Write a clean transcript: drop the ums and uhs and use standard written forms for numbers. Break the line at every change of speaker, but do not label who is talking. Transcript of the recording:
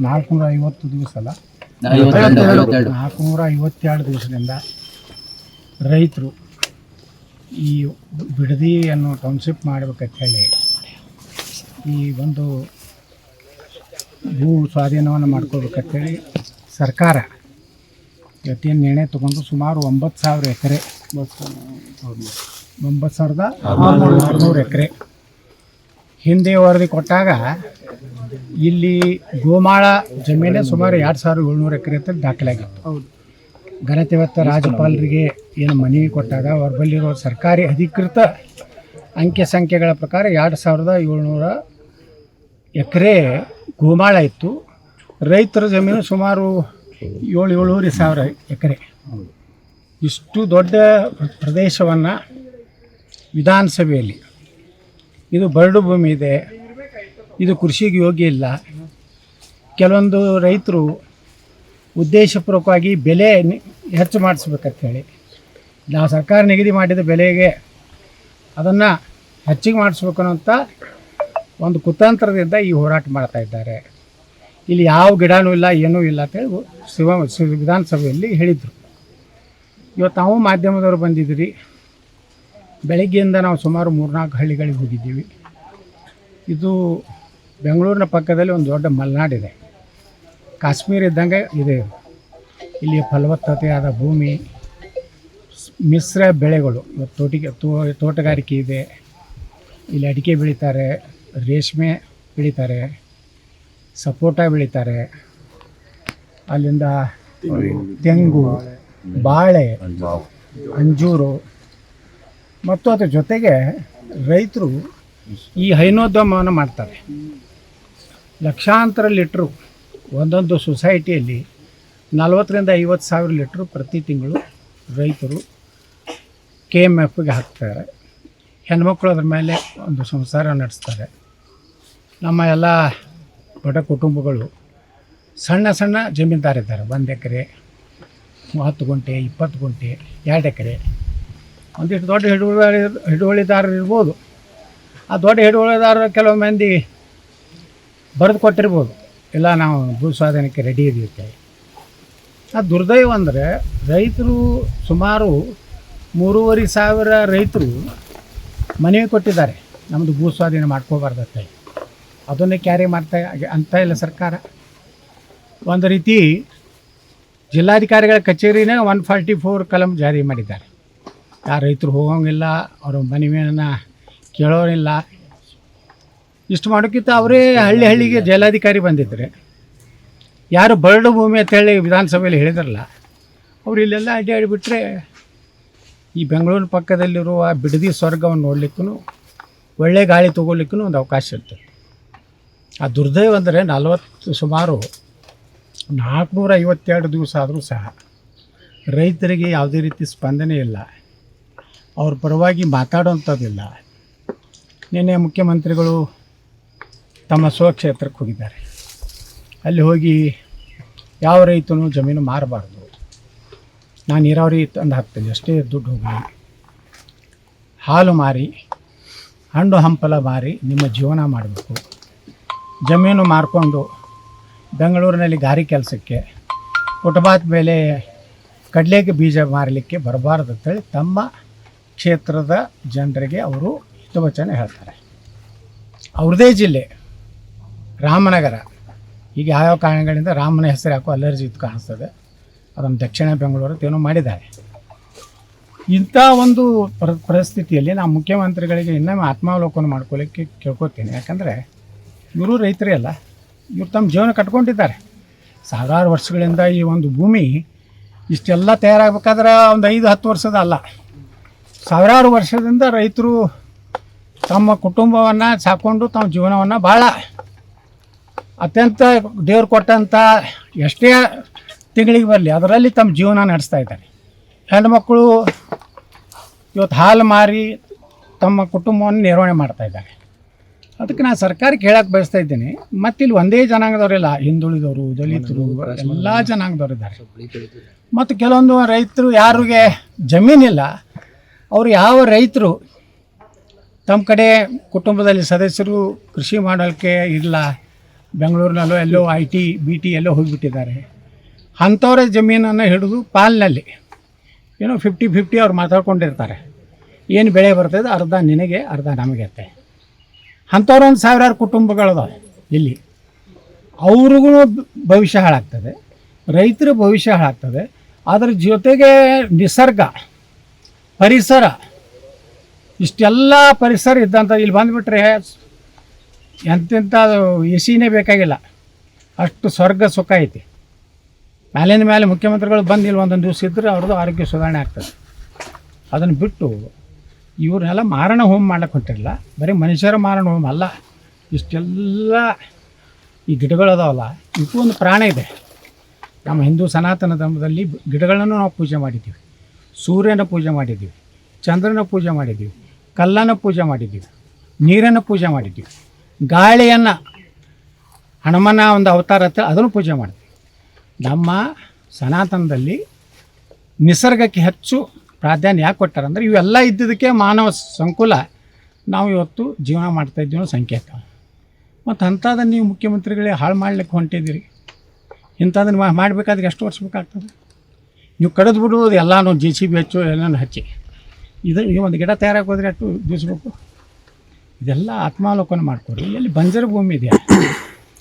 450 ದಿವಸ ಅಲ್ಲ, 452 ದಿವಸದಿಂದ ರೈತರು ಈ ಬಿಡದಿ ಅನ್ನೋ ಟೌನ್ಶಿಪ್ ಮಾಡಬೇಕಂತ ಹೇಳಿ ಈ ಒಂದು ಭೂ ಸ್ವಾಧೀನವನ್ನು ಮಾಡ್ಕೋಬೇಕಂತೇಳಿ ಸರ್ಕಾರ ಇವತ್ತೇನು ನಿರ್ಣಯ ತಗೊಂಡು ಸುಮಾರು 9,000 ಎಕರೆ 9,600 ಎಕರೆ ಹಿಂದೆ ವರದಿ ಕೊಟ್ಟಾಗ ಇಲ್ಲಿ ಗೋಮಾಳ ಜಮೀನೇ ಸುಮಾರು 2,700 ಎಕರೆ ಅಂತ ದಾಖಲಾಗಿತ್ತು. ಘನತೆವತ್ತ ರಾಜ್ಯಪಾಲರಿಗೆ ಏನು ಮನವಿ ಕೊಟ್ಟಾಗ ಅವ್ರ ಬಲ್ಲಿರೋ ಸರ್ಕಾರಿ ಅಧಿಕೃತ ಅಂಕೆ ಸಂಖ್ಯೆಗಳ ಪ್ರಕಾರ 2,700 ಎಕರೆ ಗೋಮಾಳ ಇತ್ತು. ರೈತರ ಜಮೀನು ಸುಮಾರು 7,000 ಎಕರೆ. ಇಷ್ಟು ದೊಡ್ಡ ಪ್ರದೇಶವನ್ನು ವಿಧಾನಸಭೆಯಲ್ಲಿ ಇದು ಬರಡು ಭೂಮಿ ಇದೆ, ಇದು ಕೃಷಿಗೆ ಯೋಗ್ಯ ಇಲ್ಲ, ಕೆಲವೊಂದು ರೈತರು ಉದ್ದೇಶಪೂರ್ವಕವಾಗಿ ಬೆಲೆ ಹೆಚ್ಚು ಮಾಡಿಸ್ಬೇಕಂತ ಹೇಳಿ ನಾವು ಸರ್ಕಾರ ನಿಗದಿ ಮಾಡಿದ ಬೆಲೆಗೆ ಅದನ್ನು ಹೆಚ್ಚಿಗೆ ಮಾಡಿಸ್ಬೇಕು ಅನ್ನೋಂಥ ಒಂದು ಕುತಂತ್ರದಿಂದ ಈ ಹೋರಾಟ ಮಾಡ್ತಾ ಇದ್ದಾರೆ. ಇಲ್ಲಿ ಯಾವ ಗಿಡನೂ ಇಲ್ಲ, ಏನೂ ಇಲ್ಲ ಅಂತೇಳಿ ವಿಧಾನಸಭೆಯಲ್ಲಿ ಹೇಳಿದರು. ಇವತ್ತು ನಾವು ಮಾಧ್ಯಮದವರು ಬಂದಿದ್ದೀರಿ. ಬೆಳಗ್ಗೆಯಿಂದ ನಾವು ಸುಮಾರು 3-4 ಹಳ್ಳಿಗಳಿಗೆ ಹೋಗಿದ್ದೀವಿ. ಇದು ಬೆಂಗಳೂರಿನ ಪಕ್ಕದಲ್ಲಿ ಒಂದು ದೊಡ್ಡ ಮಲೆನಾಡಿದೆ, ಕಾಶ್ಮೀರ ಇದ್ದಂಗೆ ಇದೆ. ಇಲ್ಲಿ ಫಲವತ್ತತೆಯಾದ ಭೂಮಿ, ಮಿಶ್ರ ಬೆಳೆಗಳು, ತೋಟಗಾರಿಕೆ ಇದೆ. ಇಲ್ಲಿ ಅಡಿಕೆ ಬೆಳೀತಾರೆ, ರೇಷ್ಮೆ ಬೆಳೀತಾರೆ, ಸಪೋಟ ಬೆಳೀತಾರೆ, ಅಲ್ಲಿಂದ ತೆಂಗು, ಬಾಳೆ, ಅಂಜೂರು ಮತ್ತು ಅದ್ರ ಜೊತೆಗೆ ರೈತರು ಈ ಹೈನೋದ್ಯಮವನ್ನು ಮಾಡ್ತಾರೆ. ಲಕ್ಷಾಂತರ ಲೀಟ್ರು ಒಂದೊಂದು ಸೊಸೈಟಿಯಲ್ಲಿ 40,000 to 50,000 ಲೀಟ್ರು ಪ್ರತಿ ತಿಂಗಳು ರೈತರು KMFಗೆ ಹಾಕ್ತಾರೆ. ಹೆಣ್ಮಕ್ಳು ಅದ್ರ ಮೇಲೆ ಒಂದು ಸಂಸಾರ ನಡೆಸ್ತಾರೆ. ನಮ್ಮ ಎಲ್ಲ ಬಡ ಕುಟುಂಬಗಳು ಸಣ್ಣ ಸಣ್ಣ ಜಮೀನ್ದಾರಿದ್ದಾರೆ. 1 ಎಕರೆ, 10 ಗುಂಟೆ, 20 ಗುಂಟೆ, 2 ಎಕರೆ. ಒಂದಿಷ್ಟು ದೊಡ್ಡ ಹಿಡುವಳಿದಾರರು ಇರ್ಬೋದು. ಆ ದೊಡ್ಡ ಹಿಡುವಳಿದಾರರು ಕೆಲವು ಮಂದಿ ಬರೆದು ಕೊಟ್ಟಿರ್ಬೋದು, ಇಲ್ಲ ನಾವು ಭೂ ಸ್ವಾಧೀನಕ್ಕೆ ರೆಡಿ ಇದೀವಿ. ಆ ದುರ್ದೈವ ಅಂದರೆ ರೈತರು ಸುಮಾರು 3,500 ರೈತರು ಮನವಿ ಕೊಟ್ಟಿದ್ದಾರೆ, ನಮ್ಮದು ಭೂ ಸ್ವಾಧೀನ ಮಾಡ್ಕೋಬಾರ್ದತ್ತೆ. ಅದನ್ನೇ ಕ್ಯಾರಿ ಮಾಡ್ತಾ ಅಂತ ಇಲ್ಲ ಸರ್ಕಾರ. ಒಂದು ರೀತಿ ಜಿಲ್ಲಾಧಿಕಾರಿಗಳ ಕಚೇರಿನೇ 144 ಕಲಂ ಜಾರಿ ಮಾಡಿದ್ದಾರೆ. ಯಾರು ರೈತರು ಹೋಗೋಂಗಿಲ್ಲ, ಅವ್ರ ಮನವಿಯನ್ನು ಕೇಳೋರಿಲ್ಲ. ಇಷ್ಟು ಮಾಡೋಕ್ಕಿಂತ ಅವರೇ ಹಳ್ಳಿಗೆ ಜಿಲ್ಲಾಧಿಕಾರಿ ಬಂದಿದ್ದರೆ, ಯಾರು ಬರಡು ಭೂಮಿ ಅಂತೇಳಿ ವಿಧಾನಸಭೆಯಲ್ಲಿ ಹೇಳಿದ್ರಲ್ಲ, ಅವರು ಇಲ್ಲೆಲ್ಲ ಅಡ್ಡಾಡಿಬಿಟ್ರೆ ಈ ಬೆಂಗಳೂರು ಪಕ್ಕದಲ್ಲಿರುವ ಬಿಡದಿ ಸ್ವರ್ಗವನ್ನು ನೋಡಲಿಕ್ಕೂ, ಒಳ್ಳೆ ಗಾಳಿ ತೊಗೊಳ್ಲಿಕ್ಕೂ ಒಂದು ಅವಕಾಶ ಇರ್ತದೆ. ಆ ದುರ್ದೈವ ಅಂದರೆ ಸುಮಾರು 452 ದಿವಸ ಆದರೂ ಸಹ ರೈತರಿಗೆ ಯಾವುದೇ ರೀತಿ ಸ್ಪಂದನೆ ಇಲ್ಲ, ಅವ್ರ ಪರವಾಗಿ ಮಾತಾಡೋವಂಥದ್ದಿಲ್ಲ. ನಿನ್ನೆ ಮುಖ್ಯಮಂತ್ರಿಗಳು ತಮ್ಮ ಸ್ವಕ್ಷೇತ್ರಕ್ಕೆ ಹೋಗಿದ್ದಾರೆ. ಅಲ್ಲಿ ಹೋಗಿ ಯಾವ ರೈತನೂ ಜಮೀನು ಮಾರಬಾರ್ದು, ನಾನು ನೀರಾವರಿ ತಂದು ಹಾಕ್ತೀನಿ, ಅಷ್ಟೇ ದುಡ್ಡು ಹೋಗಲಿ, ಹಾಲು ಮಾರಿ, ಹಣ್ಣು ಹಂಪಲ ಮಾರಿ ನಿಮ್ಮ ಜೀವನ ಮಾಡಬೇಕು, ಜಮೀನು ಮಾರಿಕೊಂಡು ಬೆಂಗಳೂರಿನಲ್ಲಿ ಗಾರಿ ಕೆಲಸಕ್ಕೆ, ಫುಟ್ಪಾತ್ ಮೇಲೆ ಕಡಲೆಗೆ ಬೀಜ ಮಾರಲಿಕ್ಕೆ ಬರಬಾರ್ದು ಅಂತೇಳಿ ತಮ್ಮ ಕ್ಷೇತ್ರದ ಜನರಿಗೆ ಅವರು ಹಿತವಚನ ಹೇಳ್ತಾರೆ. ಅವ್ರದ್ದೇ ಜಿಲ್ಲೆ ರಾಮನಗರ, ಈಗ ಯಾವ್ಯಾವ ಕಾರಣಗಳಿಂದ ರಾಮನ ಹೆಸರು ಯಾಕೋ ಅಲರ್ಜಿ ಇತ್ತು ಕಾಣಿಸ್ತದೆ, ಅದನ್ನು ದಕ್ಷಿಣ ಬೆಂಗಳೂರು ಏನೋ ಮಾಡಿದ್ದಾರೆ. ಇಂಥ ಒಂದು ಪರಿಸ್ಥಿತಿಯಲ್ಲಿ ನಾವು ಮುಖ್ಯಮಂತ್ರಿಗಳಿಗೆ ಇನ್ನೊಮ್ಮೆ ಆತ್ಮಾವಲೋಕನ ಮಾಡ್ಕೊಳ್ಳಿಕ್ಕೆ ಕೇಳ್ಕೊತೀನಿ. ಯಾಕಂದರೆ ಇವರು ರೈತರೇ ಅಲ್ಲ, ಇವರು ತಮ್ಮ ಜೀವನ ಕಟ್ಕೊಂಡಿದ್ದಾರೆ. ಸಾವಿರಾರು ವರ್ಷಗಳಿಂದ ಈ ಒಂದು ಭೂಮಿ ಇಷ್ಟೆಲ್ಲ ತಯಾರಾಗಬೇಕಾದ್ರೆ ಒಂದು 5-10 ವರ್ಷದ ಅಲ್ಲ, ಸಾವಿರಾರು ವರ್ಷದಿಂದ ರೈತರು ತಮ್ಮ ಕುಟುಂಬವನ್ನು ಸಾಕೊಂಡು ತಮ್ಮ ಜೀವನವನ್ನು ಭಾಳ ಅತ್ಯಂತ ದೇವ್ರು ಕೊಟ್ಟಂಥ ಎಷ್ಟೇ ತಿಂಗಳಿಗೆ ಬರಲಿ ಅದರಲ್ಲಿ ತಮ್ಮ ಜೀವನ ನಡೆಸ್ತಾ ಇದ್ದಾರೆ. ಹೆಣ್ಮಕ್ಕಳು ಇವತ್ತು ಹಾಲು ಮಾರಿ ತಮ್ಮ ಕುಟುಂಬವನ್ನು ನಿರ್ವಹಣೆ ಮಾಡ್ತಾಯಿದ್ದಾರೆ. ಅದಕ್ಕೆ ನಾನು ಸರ್ಕಾರಕ್ಕೆ ಹೇಳಕ್ಕೆ ಬಯಸ್ತಾ ಇದ್ದೀನಿ, ಮತ್ತಿಲ್ಲಿ ಒಂದೇ ಜನಾಂಗದವರಿಲ್ಲ, ಹಿಂದುಳಿದವರು, ದಲಿತರು, ಎಲ್ಲ ಜನಾಂಗದವರಿದ್ದಾರೆ. ಮತ್ತು ಕೆಲವೊಂದು ರೈತರು ಯಾರಿಗೆ ಜಮೀನಿಲ್ಲ, ಅವರು ಯಾವ ರೈತರು ತಮ್ಮ ಕಡೆ ಕುಟುಂಬದಲ್ಲಿ ಸದಸ್ಯರು ಕೃಷಿ ಮಾಡೋಕ್ಕೆ ಇಲ್ಲ, ಬೆಂಗಳೂರಿನಲ್ಲೋ ಎಲ್ಲೋ IT BT ಎಲ್ಲೋ ಹೋಗಿಬಿಟ್ಟಿದ್ದಾರೆ. ಅಂಥವರೇ ಜಮೀನನ್ನು ಹಿಡಿದು ಪಾಲಿನಲ್ಲಿ ಏನೋ 50-50 ಅವ್ರು ಮಾತಾಡ್ಕೊಂಡಿರ್ತಾರೆ. ಏನು ಬೆಳೆ ಬರ್ತದೆ ಅರ್ಧ ನಿನಗೆ ಅರ್ಧ ನಮಗೆ ಅಂತೆ. ಅಂಥವ್ರು ಒಂದು ಸಾವಿರಾರು ಕುಟುಂಬಗಳದಾವೆ ಇಲ್ಲಿ. ಅವ್ರಿಗೂ ಭವಿಷ್ಯ ಹಾಳಾಗ್ತದೆ, ರೈತರ ಭವಿಷ್ಯ ಹಾಳಾಗ್ತದೆ. ಅದ್ರ ಜೊತೆಗೆ ನಿಸರ್ಗ, ಪರಿಸರ, ಇಷ್ಟೆಲ್ಲ ಪರಿಸರ ಇದ್ದಂಥ ಇಲ್ಲಿ ಬಂದುಬಿಟ್ರೆ ಎಂತೆಂಥ ಎಸಿನೇ ಬೇಕಾಗಿಲ್ಲ, ಅಷ್ಟು ಸ್ವರ್ಗ ಸುಖ ಐತಿ. ಮೇಲಿನ ಮೇಲೆ ಮುಖ್ಯಮಂತ್ರಿಗಳು ಬಂದು ಇಲ್ಲಿ ಒಂದೊಂದು ದಿವಸ ಇದ್ದರೆ ಅವ್ರದ್ದು ಆರೋಗ್ಯ ಸುಧಾರಣೆ ಆಗ್ತದೆ. ಅದನ್ನು ಬಿಟ್ಟು ಇವ್ರನ್ನೆಲ್ಲ ಮಾರಣ ಹೋಮ ಮಾಡ್ಲಿಕ್ಕೆ ಹೊಂಟಿರಲ್ಲ. ಬರೀ ಮನುಷ್ಯರ ಮಾರಣ ಹೋಮ ಅಲ್ಲ, ಇಷ್ಟೆಲ್ಲ ಈ ಗಿಡಗಳದಾವಲ್ಲ, ಇವಕ್ಕೂ ಒಂದು ಪ್ರಾಣ ಇದೆ. ನಮ್ಮ ಹಿಂದೂ ಸನಾತನ ಧರ್ಮದಲ್ಲಿ ಗಿಡಗಳನ್ನು ನಾವು ಪೂಜೆ ಮಾಡಿದ್ದೀವಿ, ಸೂರ್ಯನ ಪೂಜೆ ಮಾಡಿದ್ದೀವಿ, ಚಂದ್ರನ ಪೂಜೆ ಮಾಡಿದ್ದೀವಿ, ಕಲ್ಲನ್ನು ಪೂಜೆ ಮಾಡಿದ್ದೀವಿ, ನೀರನ್ನು ಪೂಜೆ ಮಾಡಿದ್ದೀವಿ, ಗಾಳಿಯನ್ನು ಹನುಮನ ಒಂದು ಅವತಾರ ಹತ್ರ ಅದನ್ನು ಪೂಜೆ ಮಾಡ್ತೀವಿ. ನಮ್ಮ ಸನಾತನದಲ್ಲಿ ನಿಸರ್ಗಕ್ಕೆ ಹೆಚ್ಚು ಪ್ರಾಧಾನ್ಯ ಯಾಕೆ ಕೊಟ್ಟಾರೆ ಅಂದರೆ ಇವೆಲ್ಲ ಇದ್ದಿದ್ದಕ್ಕೆ ಮಾನವ ಸಂಕುಲ ನಾವು ಇವತ್ತು ಜೀವನ ಮಾಡ್ತಾಯಿದ್ದೀವಿ ಅನ್ನೋ ಸಂಕೇತ. ಮತ್ತು ಅಂಥದ್ದನ್ನು ನೀವು ಮುಖ್ಯಮಂತ್ರಿಗಳೇ ಹಾಳು ಮಾಡ್ಲಿಕ್ಕೆ ಹೊಂಟಿದ್ದೀರಿ. ಇಂಥದನ್ನು ಮಾಡಬೇಕಾದ್ರೆ ಎಷ್ಟು ವರ್ಷ ಬೇಕಾಗ್ತದೆ? ನೀವು ಕಡಿದು ಬಿಡುವುದು ಎಲ್ಲನೂ JCB ಹಚ್ಚು ಎಲ್ಲನೂ ಹಚ್ಚಿ. ಈ ಒಂದು ಗಿಡ ತಯಾರಾಗಿ ಹೋದರೆ ಅಷ್ಟು ದಿವಸಬೇಕು. ಇದೆಲ್ಲ ಆತ್ಮಾವಲೋಕನ ಮಾಡ್ಕೊಡ್ರಿ. ಎಲ್ಲಿ ಬಂಜರು ಭೂಮಿ ಇದೆಯಾ